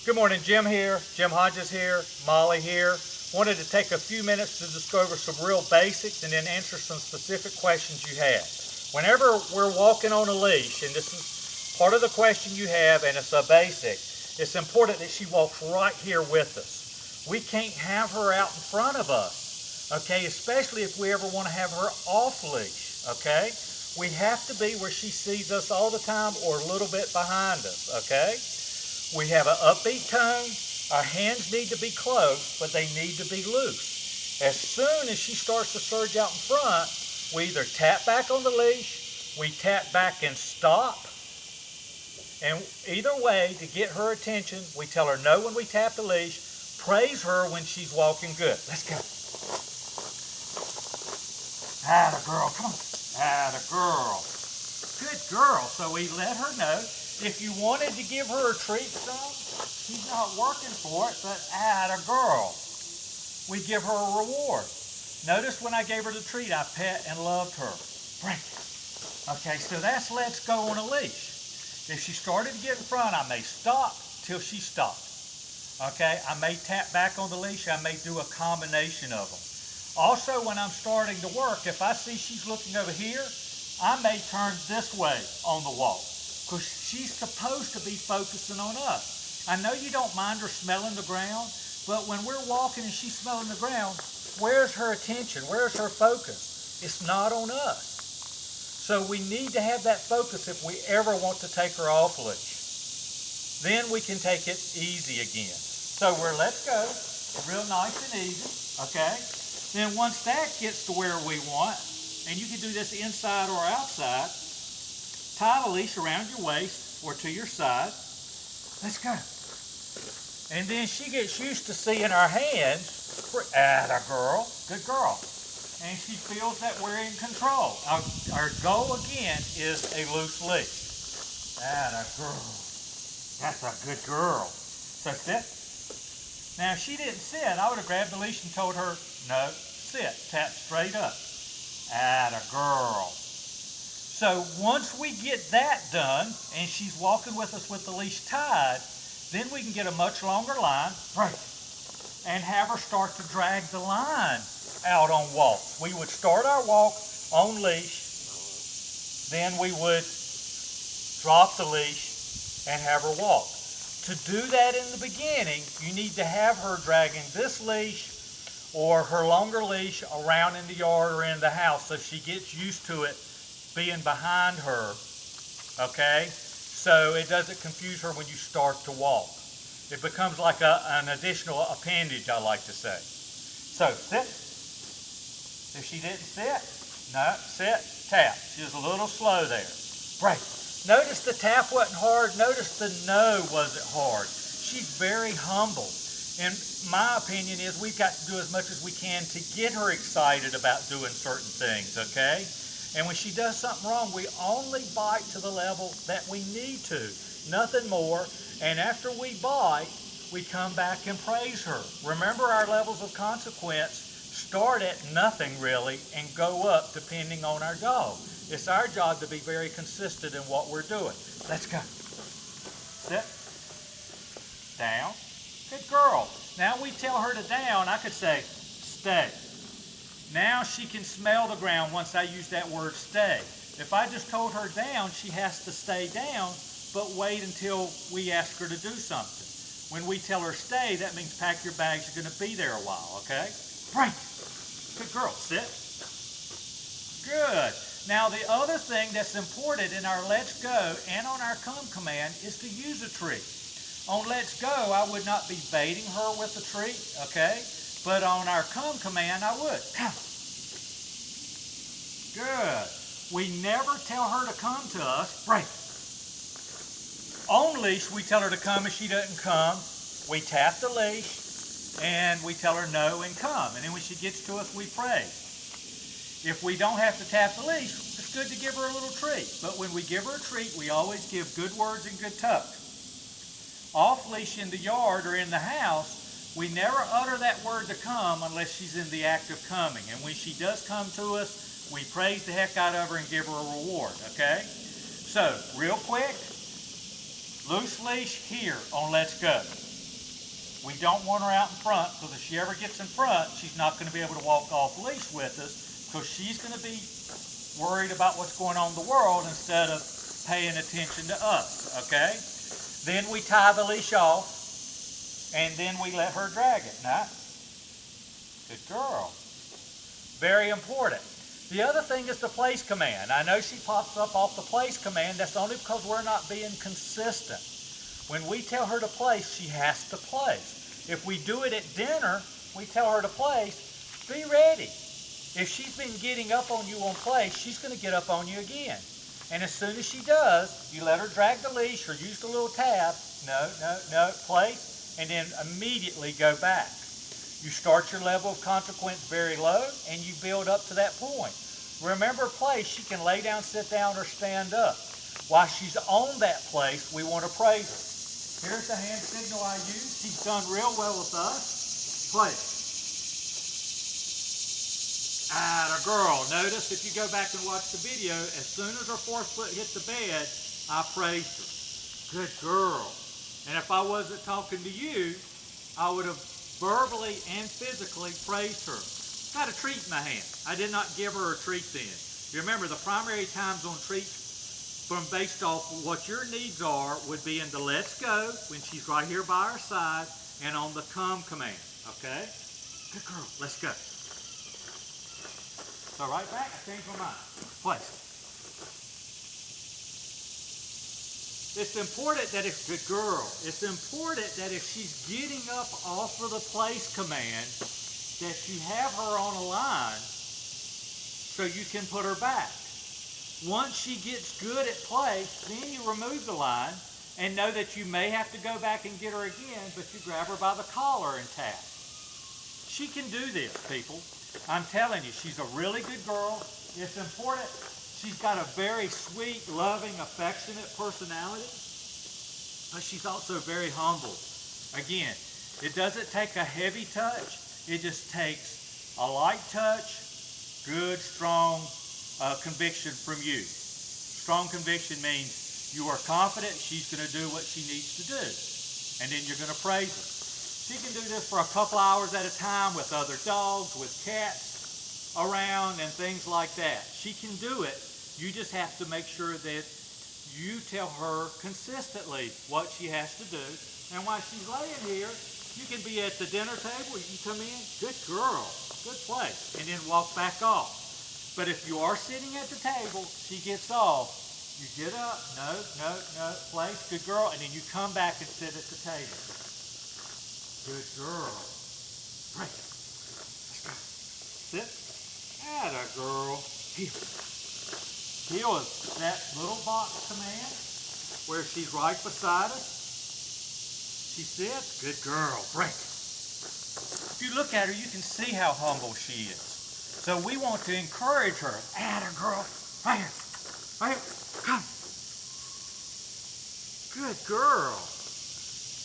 Good morning, Jim here, Jim Hodges here, Molly here. Wanted to take a few minutes to just go over some real basics and then answer some specific questions you had. Whenever we're walking on a leash, and this is part of the question you have and it's a basic, it's important that she walks right here with us. We can't have her out in front of us, okay, especially if we ever want to have her off leash, okay? We have to be where she sees us all the time or a little bit behind us, okay? We have an upbeat tone. Our hands need to be close, but they need to be loose. As soon as she starts to surge out in front, we either tap back on the leash, we tap back and stop, and either way, to get her attention, we tell her no when we tap the leash, praise her when she's walking good. Let's go. Atta girl, come on. Atta girl. Good girl. So we let her know. If you wanted to give her a treat, son, she's not working for it, but atta girl. We give her a reward. Notice when I gave her the treat, I pet and loved her. Break it. Okay, so that's let's go on a leash. If she started to get in front, I may stop till she stops. Okay, I may tap back on the leash. I may do a combination of them. Also, when I'm starting to work, if I see she's looking over here, I may turn this way on the walk because she's supposed to be focusing on us. I know you don't mind her smelling the ground, but when we're walking and she's smelling the ground, where's her attention? Where's her focus? It's not on us. So we need to have that focus if we ever want to take her off leash. Then we can take it easy again. So we're let go, real nice and easy, okay? Then once that gets to where we want, and you can do this inside or outside, tie the leash around your waist or to your side. Let's go. And then she gets used to seeing our hands. Atta girl, good girl. And she feels that we're in control. Our goal again is a loose leash. Atta girl. That's a good girl. So sit. Now if she didn't sit, I would have grabbed the leash and told her, no, sit, tap straight up. Atta girl. So once we get that done, and she's walking with us with the leash tied, then we can get a much longer line, break, and have her start to drag the line out on walks. We would start our walk on leash, then we would drop the leash and have her walk. To do that in the beginning, you need to have her dragging this leash or her longer leash around in the yard or in the house so she gets used to it being behind her, okay? So it doesn't confuse her when you start to walk. It becomes like an additional appendage, I like to say. So sit. If she didn't sit, no, sit, tap. She was a little slow there. Break. Notice the tap wasn't hard. Notice the no wasn't hard. She's very humble. And my opinion is we've got to do as much as we can to get her excited about doing certain things, okay? And when she does something wrong, we only bite to the level that we need to, nothing more. And after we bite, we come back and praise her. Remember, our levels of consequence start at nothing really and go up depending on our dog. It's our job to be very consistent in what we're doing. Let's go. Sit. Down. Good girl. Now we tell her to down, I could say, stay. Now she can smell the ground once I use that word stay. If I just told her down, she has to stay down, but wait until we ask her to do something. When we tell her stay, that means pack your bags, you're going to be there a while, okay? Break. Good girl. Sit. Good. Now the other thing that's important in our let's go and on our come command is to use a treat. On let's go, I would not be baiting her with a treat, okay? But on our come command, I would. Come. Good. We never tell her to come to us. Break. On leash, we tell her to come. If she doesn't come, we tap the leash and we tell her no and come. And then when she gets to us, we praise. If we don't have to tap the leash, it's good to give her a little treat. But when we give her a treat, we always give good words and good tuck. Off leash in the yard or in the house, we never utter that word to come unless she's in the act of coming. And when she does come to us, we praise the heck out of her and give her a reward, okay? So, real quick, loose leash here on let's go. We don't want her out in front, because if she ever gets in front, she's not going to be able to walk off leash with us, because she's going to be worried about what's going on in the world instead of paying attention to us, okay? Then we tie the leash off, and then we let her drag it. Now, good girl. Very important. The other thing is the place command. I know she pops up off the place command. That's only because we're not being consistent. When we tell her to place, she has to place. If we do it at dinner, we tell her to place, be ready. If she's been getting up on you on place, she's going to get up on you again. And as soon as she does, you let her drag the leash or use the little tab. No, place, and then immediately go back. You start your level of consequence very low, and you build up to that point. Remember place, she can lay down, sit down, or stand up. While she's on that place, we want to praise her. Here's the hand signal I use. She's done real well with us. Place. Atta girl. Notice if you go back and watch the video, as soon as her fourth foot hit the bed, I praised her. Good girl. And if I wasn't talking to you, I would have verbally and physically praised her. Got a treat in my hand. I did not give her a treat then. You remember the primary times on treats from based off what your needs are would be in the let's go when she's right here by our side and on the come command. Okay? Good girl. Let's go. So right back, I changed my mind. Place. It's important that if, good girl, it's important that if she's getting up off of the place command, that you have her on a line so you can put her back. Once she gets good at place, then you remove the line and know that you may have to go back and get her again, but you grab her by the collar and tap. She can do this, people. I'm telling you, she's a really good girl. It's important. She's got a very sweet, loving, affectionate personality, but she's also very humble. Again, it doesn't take a heavy touch. It just takes a light touch, good, strong conviction from you. Strong conviction means you are confident she's going to do what she needs to do, and then you're going to praise her. She can do this for a couple hours at a time with other dogs, with cats around, and things like that. She can do it. You just have to make sure that you tell her consistently what she has to do. And while she's laying here, you can be at the dinner table, you come in, good girl, good place, and then walk back off. But if you are sitting at the table, she gets off, you get up, no, place, good girl, and then you come back and sit at the table. Good girl. Break it. Let's go. Sit. Atta girl. Heel. Heel is that little box command where she's right beside us. She sits. Good girl. Break it. If you look at her, you can see how humble she is. So we want to encourage her. Atta girl. Right here. Right here. Come. Good girl.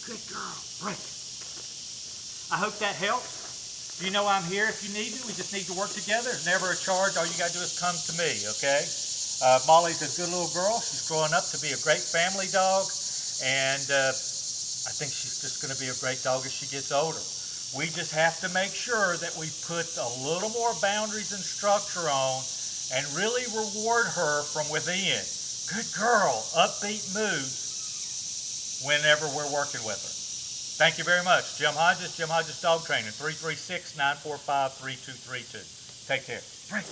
Good girl. Break it. I hope that helps. You know I'm here if you need me. We just need to work together. It's never a charge. All you got to do is come to me, okay? Molly's a good little girl. She's growing up to be a great family dog. And I think she's just going to be a great dog as she gets older. We just have to make sure that we put a little more boundaries and structure on and really reward her from within. Good girl, upbeat moods whenever we're working with her. Thank you very much. Jim Hodges Dog Training, 336-945-3232. Take care. Right.